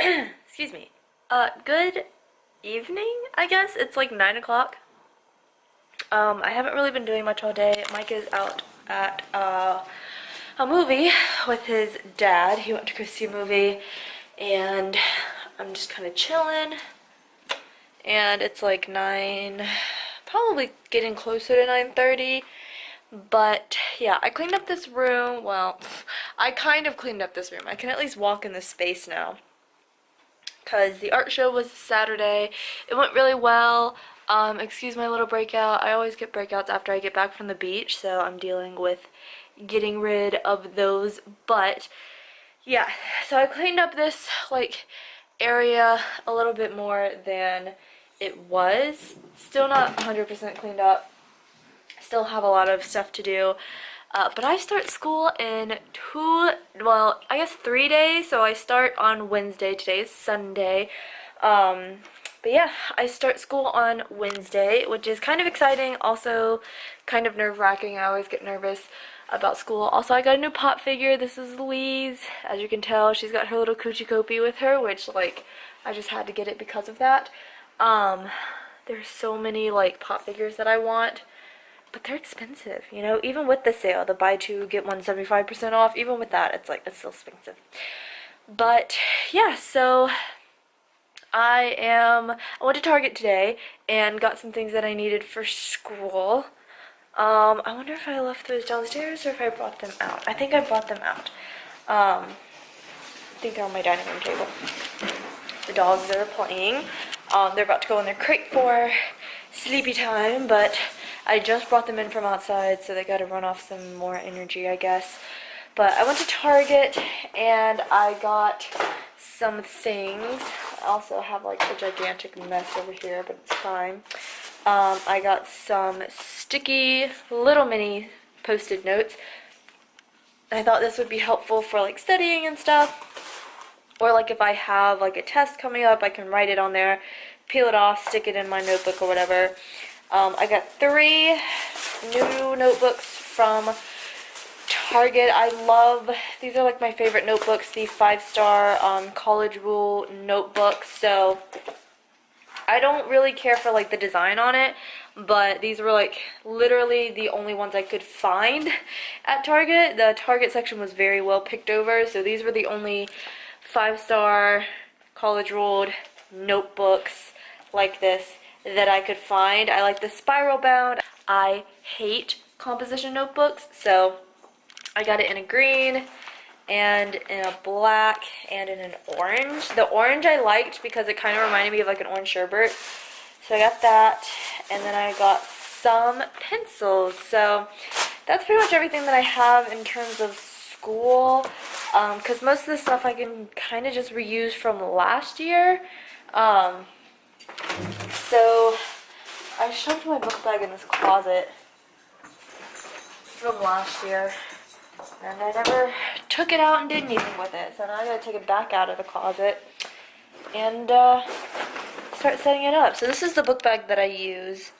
Excuse me. Good evening, I guess. It's like 9 o'clock. I haven't really been doing much all day. Mike is out at a movie with his dad. He went to go see a movie, and I'm just kind of chilling. And it's like 9, probably getting closer to 9:30. But yeah, I cleaned up this room. Well, I kind of cleaned up this room. I can at least walk in this space now. Because the art show was Saturday. It went really well. Excuse my little breakout. I always get breakouts after I get back from the beach, so I'm dealing with getting rid of those. But yeah, so I cleaned up this like area a little bit more than it was. Still not 100% cleaned up. Still have a lot of stuff to do. But I start school in 3 days. So I start on Wednesday. Today is Sunday. But yeah, I start school on Wednesday, which is kind of exciting. Also kind of nerve-wracking. I always get nervous about school. Also, I got a new pop figure. This is Louise. As you can tell, she's got her little Coochie Copy with her, which, like, I just had to get it because of that. There's so many, like, pop figures that I want. But they're expensive, you know, even with the sale, the buy two, get one 75% off, even with that, it's still expensive. But yeah, so I went to Target today and got some things that I needed for school. I wonder if I left those downstairs or if I brought them out. I think I brought them out. I think they're on my dining room table. The dogs are playing. They're about to go in their crate for sleepy time, but I just brought them in from outside, so they gotta run off some more energy, I guess. But I went to Target and I got some things. I also have like a gigantic mess over here, but it's fine. I got some sticky little mini post-it notes. I thought this would be helpful for like studying and stuff. Or like if I have like a test coming up, I can write it on there, peel it off, stick it in my notebook or whatever. I got 3 new notebooks from Target. These are like my favorite notebooks, the 5-star college rule notebooks. So I don't really care for like the design on it, but these were like literally the only ones I could find at Target. The Target section was very well picked over, so these were the only 5-star college ruled notebooks like this that I could find. I like the spiral bound. I hate composition notebooks, so I got it in a green and in a black and in an orange. The orange I liked because it kind of reminded me of like an orange sherbet, so I got that. And then I got some pencils. So that's pretty much everything that I have in terms of school, because most of the stuff I can kind of just reuse from last year. So I shoved my book bag in this closet from last year, and I never took it out and did anything with it. So now I gotta take it back out of the closet and start setting it up. So this is the book bag that I use.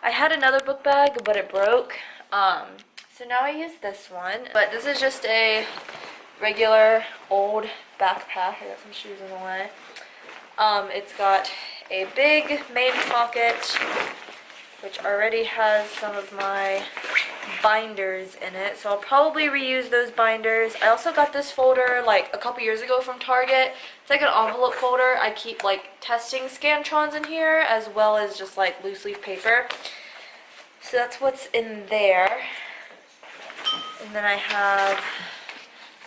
I had another book bag, but it broke. So now I use this one. But this is just a regular old backpack. I got some shoes in the way. It's got a big main pocket, which already has some of my binders in it, so I'll probably reuse those binders. I also got this folder like a couple years ago from Target. It's like an envelope folder. I keep like testing Scantrons in here, as well as just like loose leaf paper. So that's what's in there. And then I have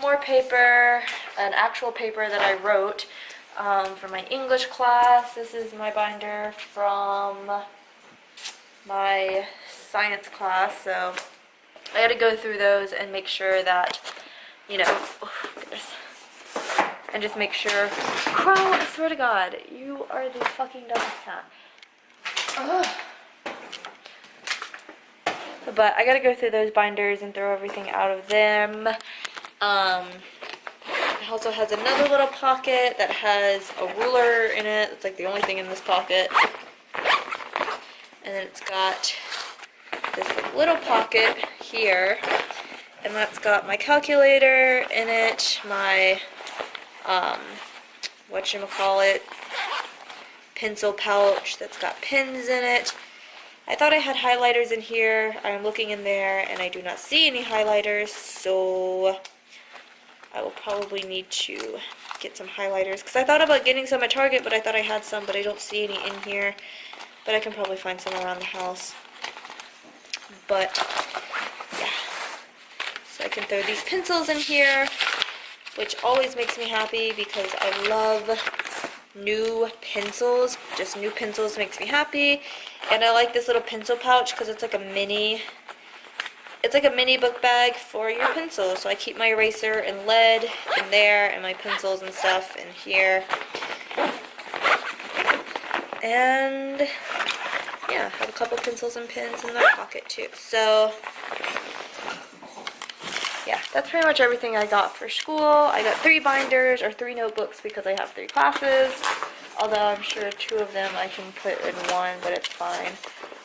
more paper, an actual paper that I wrote for my English class. This is my binder from my science class, so I gotta go through those and make sure that, you know, oh goodness, and just make sure. Crow, I swear to God, you are the fucking dumbest cat. Ugh. But I gotta go through those binders and throw everything out of them. It also has another little pocket that has a ruler in it. It's like the only thing in this pocket. And then it's got this little pocket here, and that's got my calculator in it, my whatchamacallit, pencil pouch that's got pins in it. I thought I had highlighters in here. I'm looking in there and I do not see any highlighters, so I will probably need to get some highlighters, because I thought about getting some at Target, but I thought I had some, but I don't see any in here. But I can probably find some around the house. But yeah, so I can throw these pencils in here, which always makes me happy because I love new pencils. Just new pencils makes me happy. And I like this little pencil pouch because it's like a mini book bag for your pencils. So I keep my eraser and lead in there and my pencils and stuff in here. And yeah, I have a couple pencils and pens in my pocket too. So yeah, that's pretty much everything I got for school. I got 3 binders or 3 notebooks because I have 3 classes. Although I'm sure 2 of them I can put in one, but it's fine.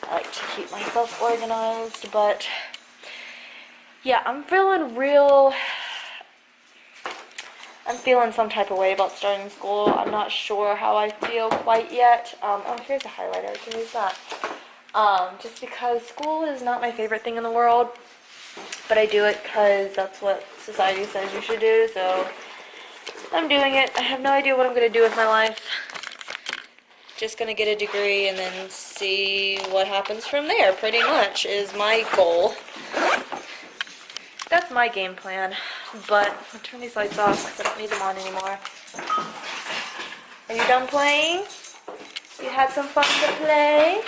I like to keep myself organized. But yeah, I'm feeling some type of way about starting school. I'm not sure how I feel quite yet. Oh, here's a highlighter. I can use that. Just because school is not my favorite thing in the world, but I do it because that's what society says you should do, so I'm doing it. I have no idea what I'm going to do with my life. Just going to get a degree and then see what happens from there, pretty much, is my goal. That's my game plan, but I'll turn these lights off because I don't need them on anymore. Are you done playing? You had some fun to play?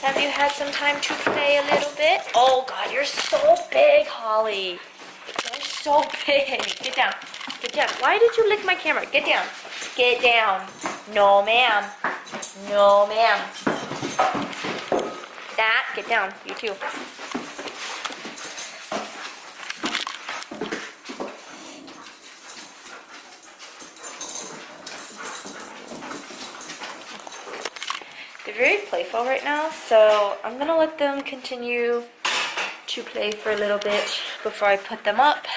Have you had some time to play a little bit? Oh God, you're so big, Holly. You're so big. Get down. Get down. Why did you lick my camera? Get down. Get down. No, ma'am. No, ma'am. That. Get down. You too. They're very playful right now, so I'm gonna let them continue to play for a little bit before I put them up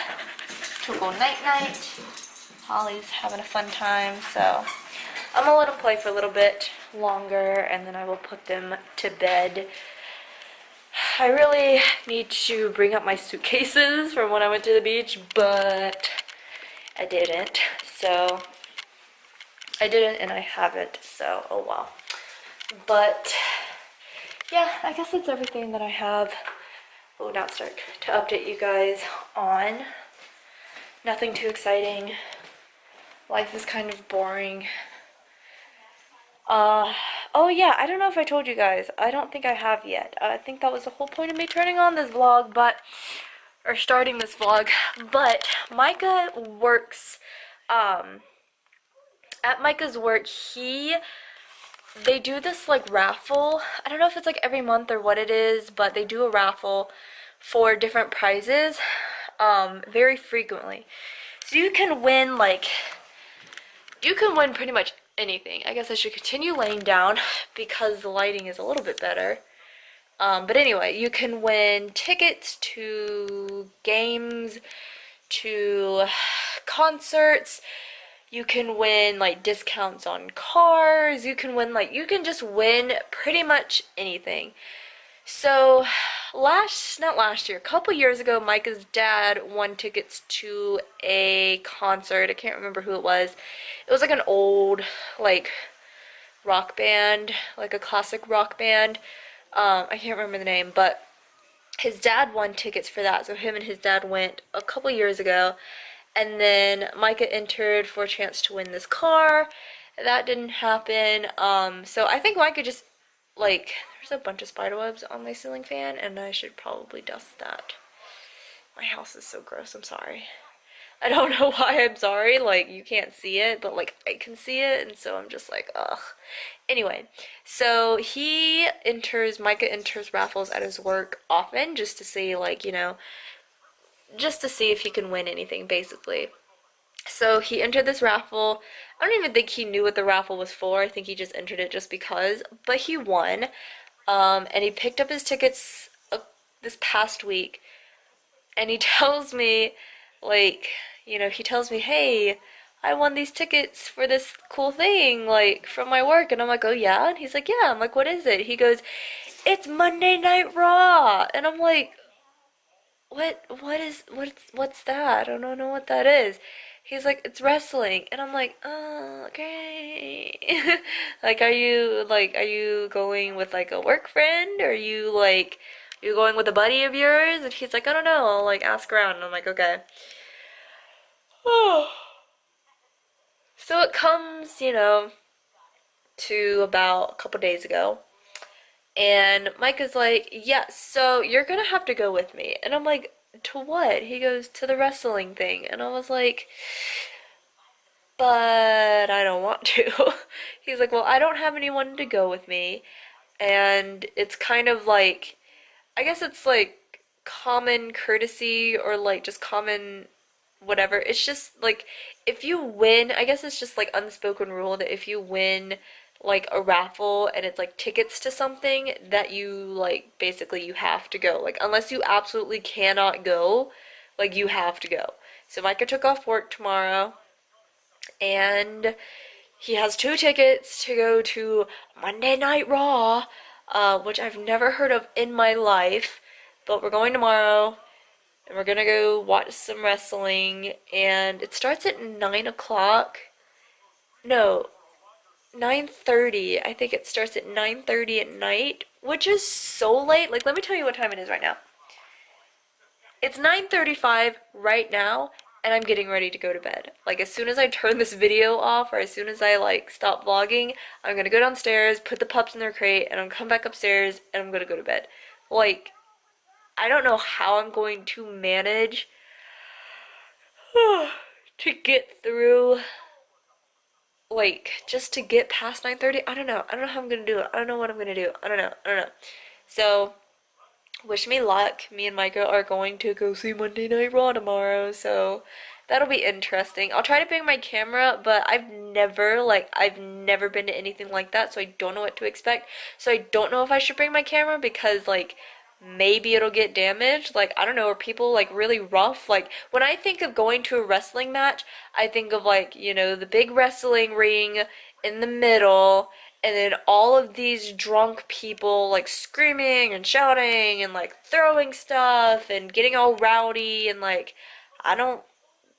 to go night-night. Holly's having a fun time, so I'm gonna let them play for a little bit longer and then I will put them to bed. I really need to bring up my suitcases from when I went to the beach, but I didn't. So I didn't and I haven't, so oh well. But yeah, I guess that's everything that I have. Oh, not start to update you guys on. Nothing too exciting. Life is kind of boring. Oh yeah, I don't know if I told you guys. I don't think I have yet. I think that was the whole point of me turning on this vlog, or starting this vlog. But Micah works, at Micah's work, they do this like raffle. I don't know if it's like every month or what it is, but they do a raffle for different prizes, very frequently. So you can win pretty much anything. I guess I should continue laying down because the lighting is a little bit better. But anyway, you can win tickets to games, to concerts. You can win like discounts on cars. You can win you can just win pretty much anything. So not last year, a couple years ago, Micah's dad won tickets to a concert. I can't remember who it was. It was like an old rock band, like a classic rock band. I can't remember the name, but his dad won tickets for that. So him and his dad went a couple years ago. And then Micah entered for a chance to win this car. That didn't happen. So I think Micah just, there's a bunch of spider webs on my ceiling fan, and I should probably dust that. My house is so gross, I'm sorry. I don't know why I'm sorry, you can't see it, but, I can see it, and so I'm just ugh. Anyway, so Micah enters raffles at his work often, just to see, just to see if he can win anything, basically. So he entered this raffle. I don't even think he knew what the raffle was for. I think he just entered it just because. But he won. And he picked up his tickets this past week. And he tells me, he tells me, hey, I won these tickets for this cool thing, like, from my work. And I'm like, oh yeah? And he's like, yeah. I'm like, what is it? He goes, it's Monday Night Raw. And I'm like, what's that? I don't know what that is. He's like, it's wrestling. And I'm like, oh, okay. Like, are you going with like a work friend? Or are you going with a buddy of yours? And he's like, I don't know. I'll like ask around. And I'm like, okay. Oh. So it comes, to about a couple days ago. And Micah's like, yeah, so you're gonna have to go with me. And I'm like, to what? He goes, to the wrestling thing. And I was like, but I don't want to. He's like, well, I don't have anyone to go with me. And it's kind of like, I guess it's like common courtesy or like just common whatever. It's just like if you win, I guess it's just like unspoken rule that if you win like a raffle and it's like tickets to something that you like basically you have to go. Like unless you absolutely cannot go, like you have to go. So Micah took off work tomorrow and he has 2 tickets to go to Monday Night Raw, which I've never heard of in my life, but we're going tomorrow and we're gonna go watch some wrestling, and it starts at 9 o'clock. No, 9:30. I think it starts at 9:30 at night, which is so late. Like, let me tell you what time it is right now. It's 9:35 right now, and I'm getting ready to go to bed. Like, as soon as I turn this video off, or as soon as I, like, stop vlogging, I'm gonna go downstairs, put the pups in their crate, and I'm gonna come back upstairs, and I'm gonna go to bed. Like, I don't know how I'm going to manage to get through, like, just to get past 9:30. I don't know. I don't know how I'm gonna do it. I don't know what I'm gonna do. I don't know. So, wish me luck. Me and Micah are going to go see Monday Night Raw tomorrow, so that'll be interesting. I'll try to bring my camera, but I've never been to anything like that, so I don't know what to expect. So I don't know if I should bring my camera because, like, maybe it'll get damaged. Like, I don't know, are people like really rough? Like, when I think of going to a wrestling match, I think of like, the big wrestling ring in the middle, and then all of these drunk people like screaming and shouting and like throwing stuff and getting all rowdy, and like, I don't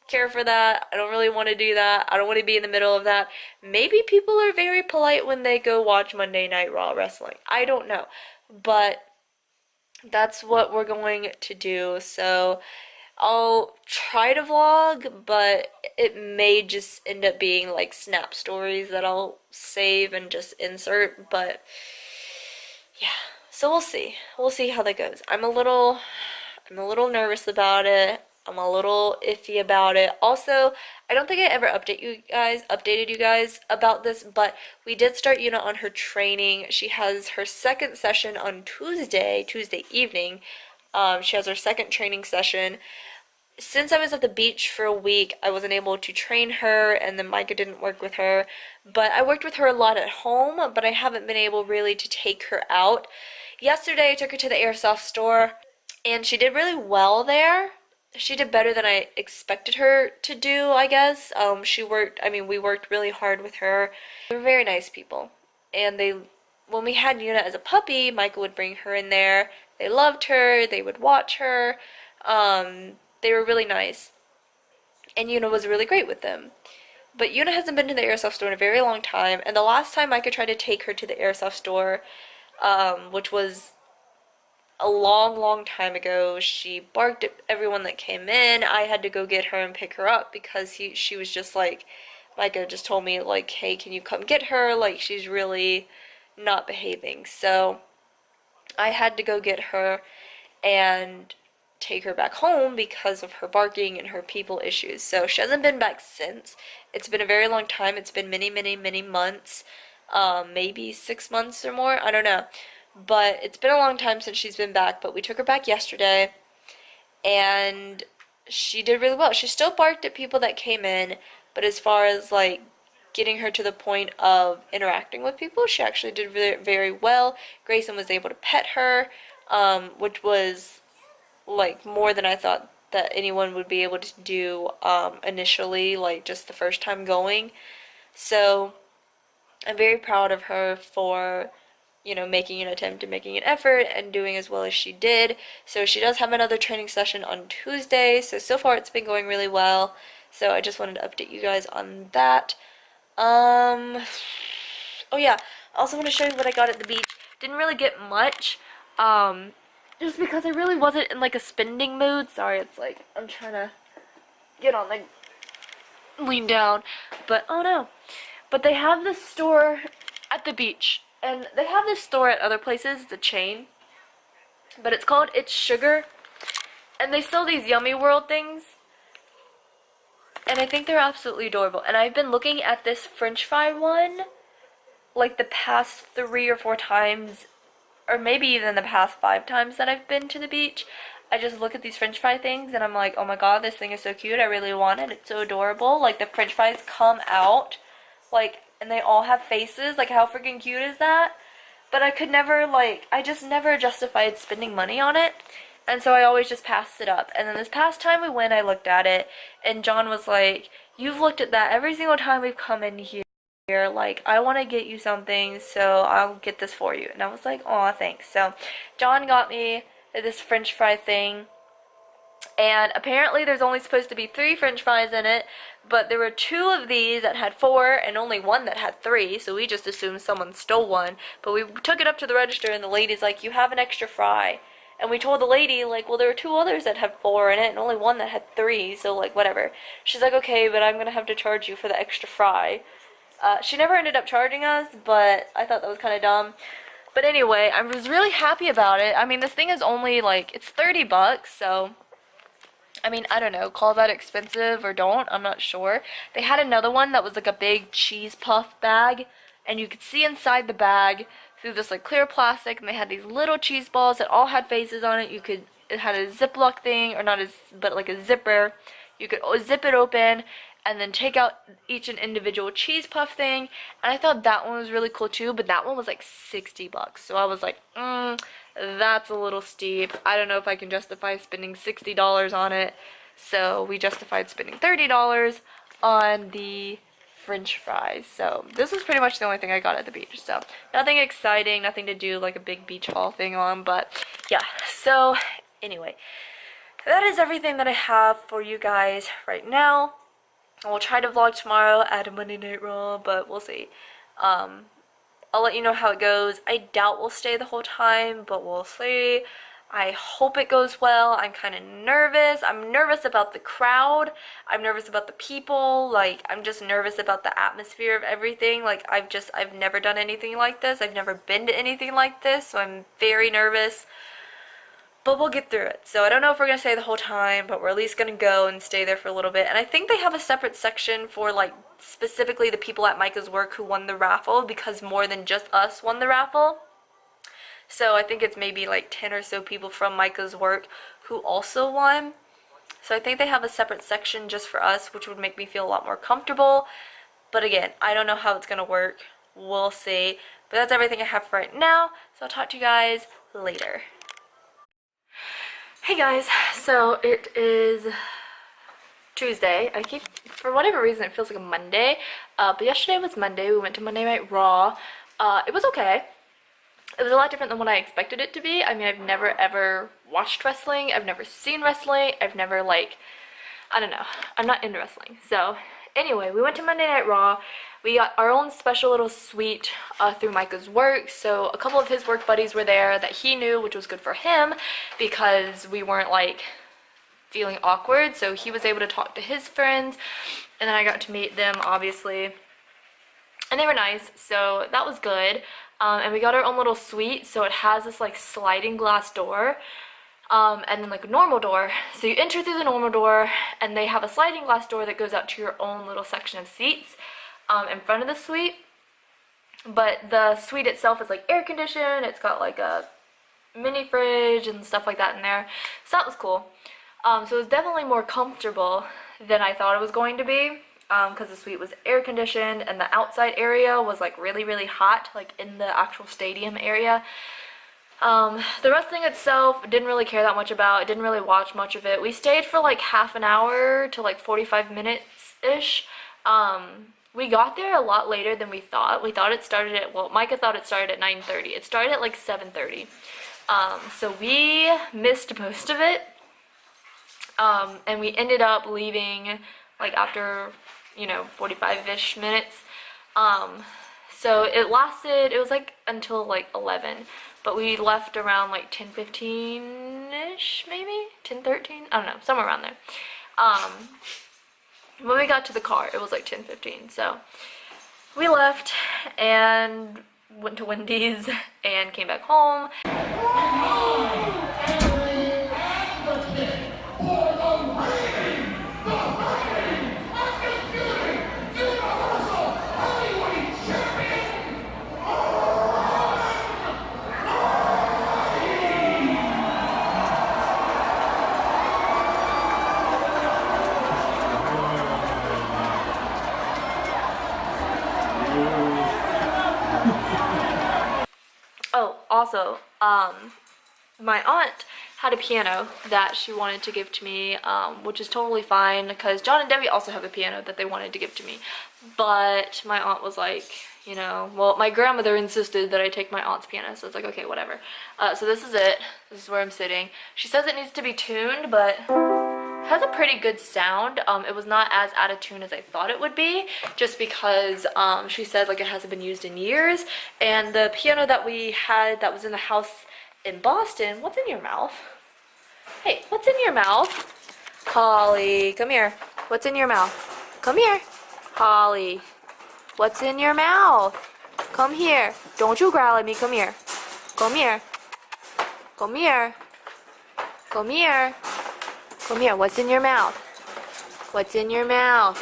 care for that. I don't really want to do that. I don't want to be in the middle of that. Maybe people are very polite when they go watch Monday Night Raw wrestling. I don't know. But that's what we're going to do. So I'll try to vlog, but it may just end up being like snap stories that I'll save and just insert. But yeah, so we'll see. We'll see how that goes. I'm a little nervous about it. I'm a little iffy about it. Also, I don't think I ever updated you guys about this, but we did start Yuna on her training. She has her second session on Tuesday evening. She has her second training session. Since I was at the beach for a week, I wasn't able to train her, and then Micah didn't work with her. But I worked with her a lot at home, but I haven't been able really to take her out. Yesterday, I took her to the airsoft store, and she did really well there. She did better than I expected her to do, I guess. We worked really hard with her. They were very nice people. And when we had Yuna as a puppy, Micah would bring her in there. They loved her. They would watch her. They were really nice. And Yuna was really great with them. But Yuna hasn't been to the airsoft store in a very long time. And the last time Micah tried to take her to the airsoft store, which was a long time ago, she barked at everyone that came in. I had to go get her and pick her up because she was just like, Micah just told me, like, hey, can you come get her? Like, she's really not behaving. So I had to go get her and take her back home because of her barking and her people issues. So she hasn't been back since. It's been a very long time. It's been many months, maybe 6 months or more. I don't know. But it's been a long time since she's been back, but we took her back yesterday, and she did really well. She still barked at people that came in, but as far as, like, getting her to the point of interacting with people, she actually did very well. Grayson was able to pet her, which was, like, more than I thought that anyone would be able to do initially, like just the first time going. So I'm very proud of her for, you know, making an attempt and making an effort and doing as well as she did. So she does have another training session on Tuesday. So far it's been going really well. So I just wanted to update you guys on that. Oh yeah, I also want to show you what I got at the beach. Didn't really get much, just because I really wasn't in like a spending mood. Sorry, it's like I'm trying to get on, like, lean down, but oh no. But they have this store at the beach, and they have this store at other places, the chain, but it's called It's Sugar, and they sell these Yummy World things, and I think they're absolutely adorable. And I've been looking at this French fry one like the past 3 or 4 times, or maybe even the past 5 times that I've been to the beach. I just look at these French fry things and I'm like, oh my god, this thing is so cute. I really want it. It's so adorable. Like, the French fries come out, like, and they all have faces. Like, how freaking cute is that? But I could never, like, I just never justified spending money on it. And so I always just passed it up. And then this past time we went, I looked at it, and John was like, you've looked at that every single time we've come in here. Like, I want to get you something, so I'll get this for you. And I was like, aw, thanks. So John got me this French fry thing, and apparently there's only supposed to be 3 French fries in it, but there were 2 of these that had 4 and only 1 that had 3, so we just assumed someone stole one. But we took it up to the register, and the lady's like, you have an extra fry. And we told the lady, like, well, there were 2 others that had 4 in it and only 1 that had 3, so, like, whatever. She's like, okay, but I'm gonna have to charge you for the extra fry. She never ended up charging us, but I thought that was kind of dumb. But anyway, I was really happy about it. I mean, this thing is only, like, it's 30 bucks, so, I mean, I don't know, call that expensive or don't, I'm not sure. They had another one that was like a big cheese puff bag, and you could see inside the bag through this, like, clear plastic, and they had these little cheese balls that all had faces on it. It had a Ziploc thing, or not but like a zipper. You could zip it open and then take out each an individual cheese puff thing, and I thought that one was really cool too, but that one was like 60 bucks. So I was like, that's a little steep. I don't know if I can justify spending $60 on it. So we justified spending $30 on the French fries. So this was pretty much the only thing I got at the beach. So nothing exciting, nothing to do like a big beach haul thing on, but yeah. So anyway, that is everything that I have for you guys right now. I will try to vlog tomorrow at a Monday Night Raw, but we'll see. I'll let you know how it goes. I doubt we'll stay the whole time, but we'll see. I hope it goes well. I'm kind of nervous. I'm nervous about the crowd. I'm nervous about the people. Like, I'm just nervous about the atmosphere of everything. Like, I've never done anything like this. I've never been to anything like this, so I'm very nervous. But we'll get through it. So I don't know if we're going to stay the whole time, but we're at least going to go and stay there for a little bit. And I think they have a separate section for, like, specifically the people at Micah's work who won the raffle, because more than just us won the raffle. So I think it's maybe like 10 or so people from Micah's work who also won. So I think they have a separate section just for us, which would make me feel a lot more comfortable. But again, I don't know how it's going to work. We'll see. But that's everything I have for right now. So I'll talk to you guys later. Hey guys, so it is Tuesday. For whatever reason, it feels like a Monday. But yesterday was Monday. We went to Monday Night Raw. It was okay. It was a lot different than what I expected it to be. I mean, I've never ever watched wrestling. I've never seen wrestling. I've never, like, I don't know. I'm not into wrestling. So anyway, we went to Monday Night Raw. We got our own special little suite through Micah's work. So a couple of his work buddies were there that he knew, which was good for him because we weren't, like, feeling awkward. So he was able to talk to his friends, and then I got to meet them, obviously. And they were nice, so that was good. And we got our own little suite, so it has this, like, sliding glass door. And then, like, a normal door. So you enter through the normal door, and they have a sliding glass door that goes out to your own little section of seats in front of the suite. But the suite itself is, like, air conditioned. It's got, like, a mini fridge and stuff like that in there. So that was cool. So it was definitely more comfortable than I thought it was going to be. Because the suite was air conditioned, and the outside area was, like, really, really hot, like in the actual stadium area. The wrestling itself, didn't really care that much about. Didn't really watch much of it. We stayed for like half an hour to like 45 minutes-ish. We got there a lot later than we thought. We thought it started at, well, Micah thought it started at 9:30. It started at like 7:30. So we missed most of it. And we ended up leaving like after, 45-ish minutes. So it lasted, it was like until like 11, but we left around like 10:15-ish, maybe 10:13, I don't know, somewhere around there. When we got to the car, it was like 10:15, so we left and went to Wendy's and came back home. Oh, also, my aunt had a piano that she wanted to give to me, which is totally fine because John and Debbie also have a piano that they wanted to give to me. But my aunt was like, well, my grandmother insisted that I take my aunt's piano, so it's like, okay, whatever. So this is it. This is where I'm sitting. She says it needs to be tuned, but it has a pretty good sound. It was not as out of tune as I thought it would be, just because she said like it hasn't been used in years. And the piano that we had that was in the house in Boston, what's in your mouth? Hey, what's in your mouth? Holly, come here. What's in your mouth? Come here. Holly, what's in your mouth? Come here. Don't you growl at me. Come here. Come here. Come here. Come here. Come here. What's in your mouth? What's in your mouth?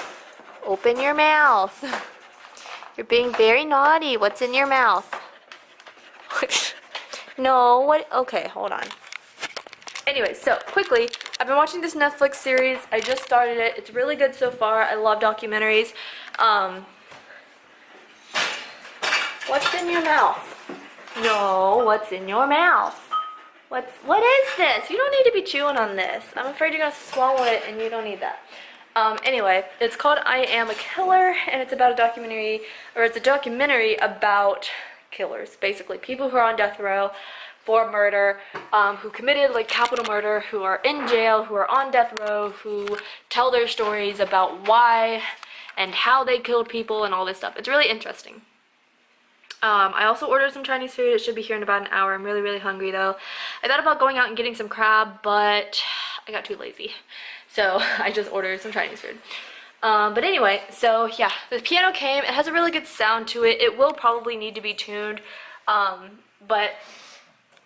Open your mouth. You're being very naughty. What's in your mouth? No, what? Okay, hold on. Anyway, so quickly, I've been watching this Netflix series. I just started it. It's really good so far. I love documentaries. What's in your mouth? No, what's in your mouth? What is this? You don't need to be chewing on this. I'm afraid you're gonna swallow it and you don't need that. Anyway, it's called I Am a Killer, and it's about a documentary, or it's a documentary about killers, basically people who are on death row for murder, who committed like capital murder, who are in jail, who are on death row, who tell their stories about why and how they killed people and all this stuff. It's really interesting. I also ordered some Chinese food. It should be here in about an hour. I'm really, really hungry though. I thought about going out and getting some crab, but I got too lazy. So I just ordered some Chinese food. But anyway, so yeah, the piano came. It has a really good sound to it. It will probably need to be tuned. But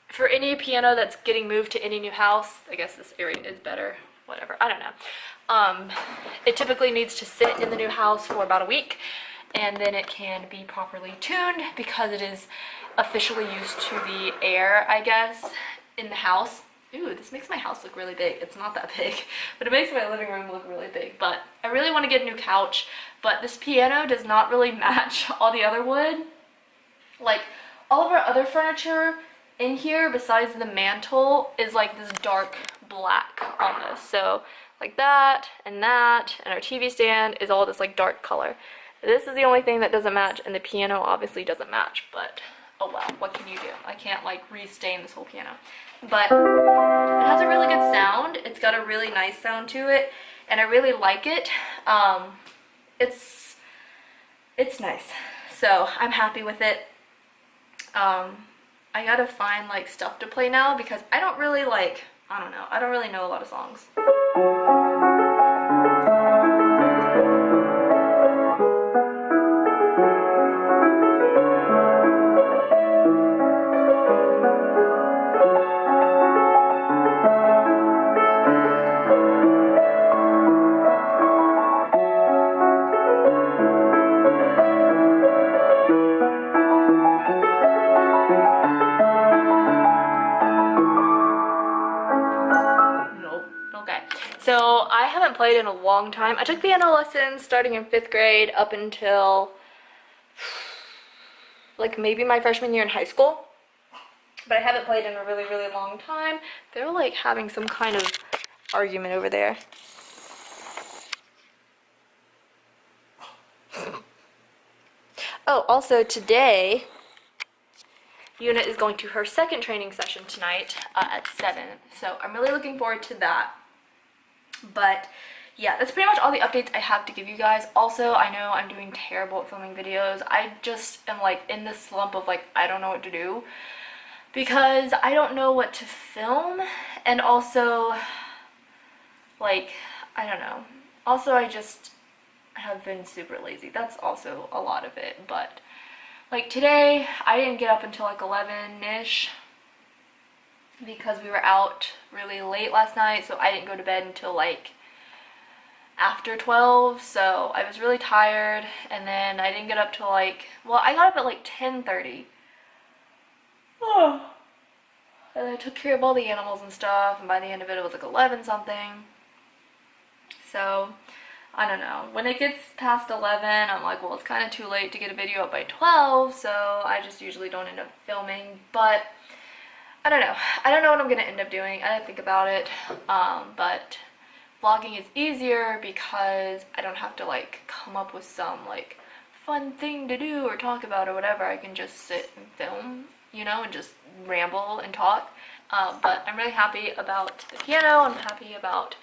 for any piano that's getting moved to any new house, I guess this area is better. Whatever, I don't know. It typically needs to sit in the new house for about a week, and then it can be properly tuned because it is officially used to the air, I guess, in the house. Ooh, this makes my house look really big. It's not that big, but it makes my living room look really big. But I really want to get a new couch, but this piano does not really match all the other wood. Like, all of our other furniture in here, besides the mantle, is like this dark black almost. So, like that, and our TV stand is all this like dark color. This is the only thing that doesn't match, and the piano obviously doesn't match, but oh well, what can you do? I can't like re-stain this whole piano. But it has a really good sound. It's got a really nice sound to it, and I really like it. It's nice. So I'm happy with it. I gotta find like stuff to play now because I don't really like, I don't really know a lot of songs. So I haven't played in a long time. I took piano lessons starting in 5th grade up until like maybe my freshman year in high school. but I haven't played in a really, really long time. They're like having some kind of argument over there. Oh, also today, Yuna is going to her second training session tonight at 7. So I'm really looking forward to that. But yeah, that's pretty much all the updates I have to give you guys. Also, I know I'm doing terrible at filming videos. I just am like in this slump of like, I don't know what to do. Because I don't know what to film. And also, like, I don't know. Also, I just have been super lazy. That's also a lot of it. But like today, I didn't get up until like 11-ish because we were out really late last night, so I didn't go to bed until like after 12, so I was really tired, and then I didn't get up till like, well, I got up at like 10:30. Oh. And I took care of all the animals and stuff, and by the end of it was like 11 something. So I don't know. When it gets past 11, I'm like, well, it's kind of too late to get a video up by 12, so I just usually don't end up filming. But I don't know. I don't know what I'm going to end up doing. I didn't think about it. But vlogging is easier because I don't have to like come up with some like fun thing to do or talk about or whatever. I can just sit and film, you know, and just ramble and talk. But I'm really happy about the piano. I'm happy about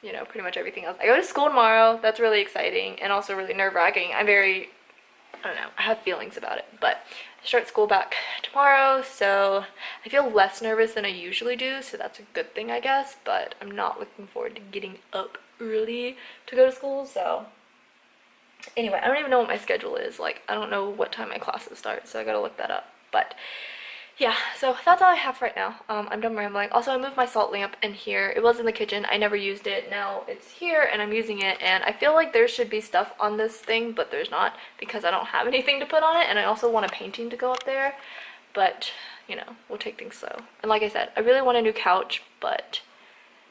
you know, pretty much everything else. I go to school tomorrow. That's really exciting and also really nerve-wracking. I don't know, I have feelings about it, but I start school back tomorrow, so I feel less nervous than I usually do, so that's a good thing, I guess, but I'm not looking forward to getting up early to go to school. So anyway, I don't even know what my schedule is. Like, I don't know what time my classes start, so I gotta look that up. But yeah, so that's all I have right now. I'm done rambling. Also, I moved my salt lamp in here. It was in the kitchen. I never used it. Now it's here and I'm using it, and I feel like there should be stuff on this thing, but there's not because I don't have anything to put on it, and I also want a painting to go up there, but you know, we'll take things slow. And like I said, I really want a new couch, but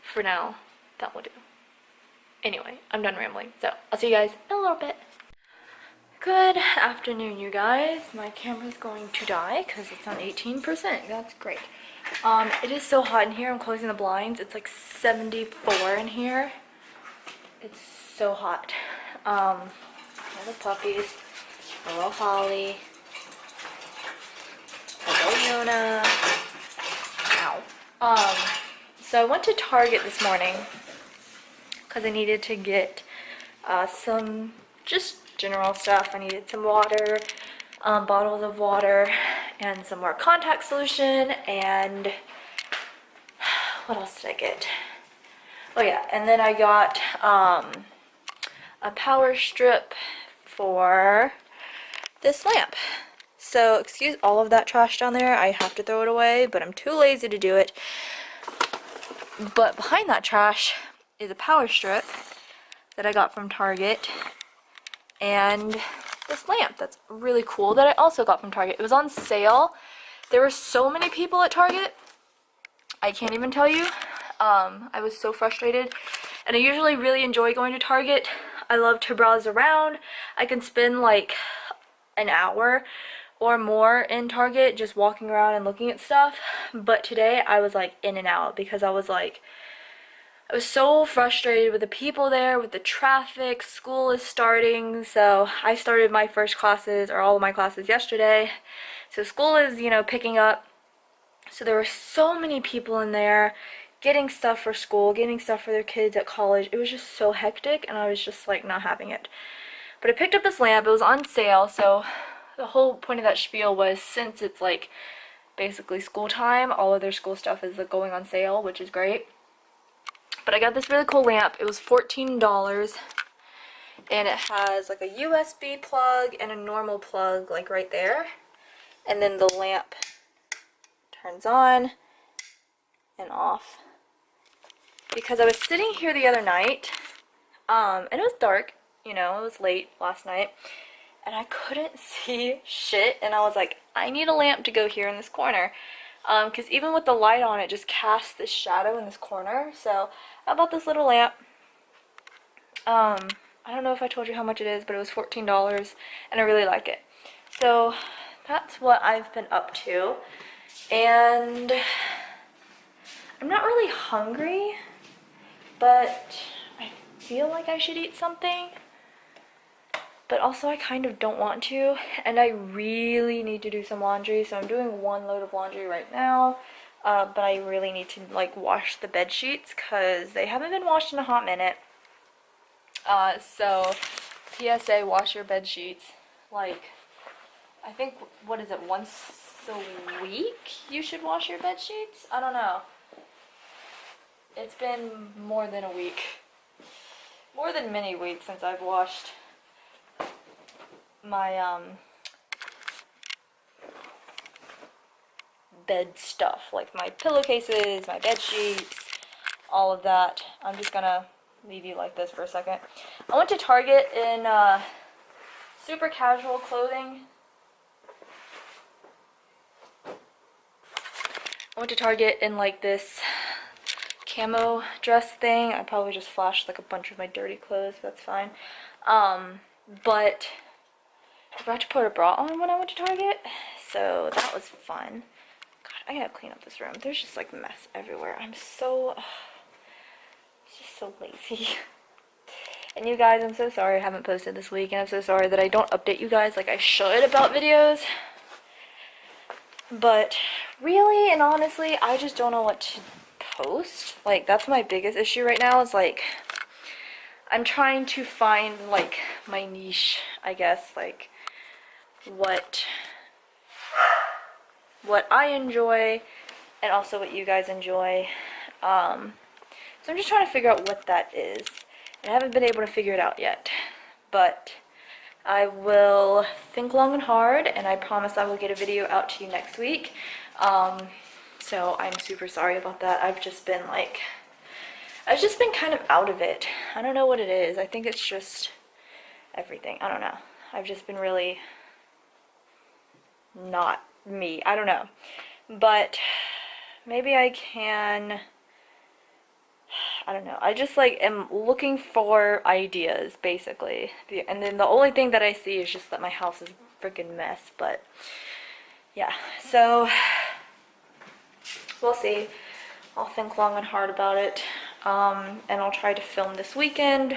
for now, that will do. Anyway, I'm done rambling, so I'll see you guys in a little bit. Good afternoon, you guys. My camera's going to die because it's on 18%. That's great. It is so hot in here. I'm closing the blinds. It's like 74 in here. It's so hot. All the puppies. Hello, Holly. Hello, Yuna. Ow. So I went to Target this morning because I needed to get some just general stuff. I needed some water, bottles of water, and some more contact solution, and what else did I get? Oh yeah, and then I got a power strip for this lamp. So excuse all of that trash down there. I have to throw it away, but I'm too lazy to do it. But behind that trash is a power strip that I got from Target, and this lamp that's really cool that I also got from Target. It was on sale. There were so many people at Target, I can't even tell you. I was so frustrated, and I usually really enjoy going to Target. I love to browse around. I can spend like an hour or more in Target just walking around and looking at stuff, but today I was like in and out because I was so frustrated with the people there, with the traffic. School is starting, so I started my first classes, or all of my classes, yesterday. So school is, you know, picking up. So there were so many people in there getting stuff for school, getting stuff for their kids at college. It was just so hectic, and I was just like not having it. But I picked up this lamp. It was on sale, so the whole point of that spiel was, since it's like basically school time, all of their school stuff is like going on sale, which is great. But I got this really cool lamp. It was $14, and it has like a USB plug and a normal plug like right there. And then the lamp turns on and off. Because I was sitting here the other night, and it was dark, you know, it was late last night, and I couldn't see shit, and I was like, I need a lamp to go here in this corner. Because even with the light on, it just casts this shadow in this corner. So I bought this little lamp. I don't know if I told you how much it is, but it was $14, and I really like it. So that's what I've been up to. And I'm not really hungry, but I feel like I should eat something. But also I kind of don't want to, and I really need to do some laundry, so I'm doing one load of laundry right now. But I really need to like wash the bed sheets because they haven't been washed in a hot minute. So PSA, wash your bed sheets. Like, I think, what is it, once a week you should wash your bed sheets? I don't know. It's been more than a week. More than many weeks since I've washed my bed stuff, like my pillowcases, my bed sheets, all of that. I'm just gonna leave you like this for a second. I went to Target in super casual clothing. I went to Target in like this camo dress thing. I probably just flashed like a bunch of my dirty clothes, but that's fine. But I forgot to put a bra on when I went to Target, so that was fun. God, I gotta clean up this room. There's just like mess everywhere. I'm so, just so lazy. And you guys, I'm so sorry I haven't posted this week, and I'm so sorry that I don't update you guys like I should about videos. But really and honestly, I just don't know what to post. Like, that's my biggest issue right now, is like, I'm trying to find like my niche, I guess, like what I enjoy and also what you guys enjoy. So I'm just trying to figure out what that is. I haven't been able to figure it out yet, but I will think long and hard, and I promise I will get a video out to you next week. So I'm super sorry about that. I've just been kind of out of it. I don't know what it is. I think it's just everything. I don't know. I've just been really not me. I don't know. But maybe I can, I don't know. I just like am looking for ideas, basically. And then the only thing that I see is just that my house is a freaking mess. But yeah, so we'll see. I'll think long and hard about it. And I'll try to film this weekend.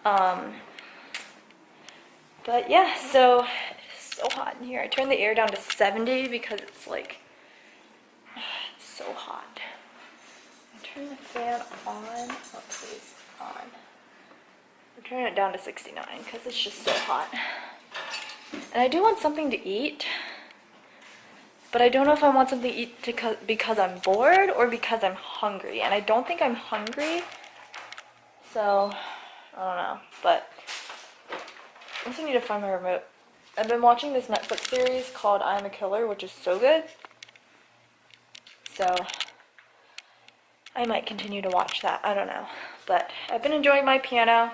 But yeah, so it's so hot in here. I turned the air down to 70 because it's like, it's so hot. I turn the fan on. Oh, please, on. I'm turning it down to 69 because it's just so hot. And I do want something to eat. But I don't know if I want something to eat because I'm bored or because I'm hungry. And I don't think I'm hungry. So, I don't know. But I also need to find my remote. I've been watching this Netflix series called I Am a Killer, which is so good. So, I might continue to watch that. I don't know. But I've been enjoying my piano.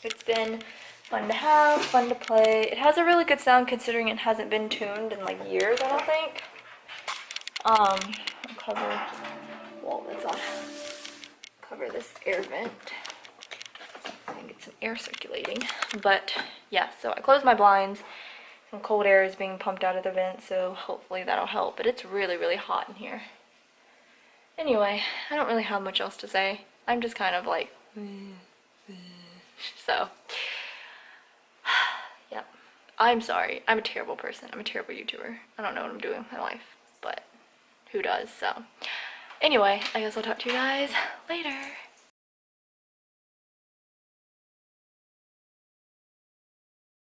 It's been fun to have, fun to play. It has a really good sound considering it hasn't been tuned in like years, I don't think. I'll cover, well, that's off. Cover this air vent and get some air circulating. But yeah, so I closed my blinds. Some cold air is being pumped out of the vent, so hopefully that'll help. But it's really, really hot in here. Anyway, I don't really have much else to say. I'm just kind of like, so. Yep. I'm sorry. I'm a terrible person. I'm a terrible YouTuber. I don't know what I'm doing with my life, but who does? So anyway, I guess I'll talk to you guys later.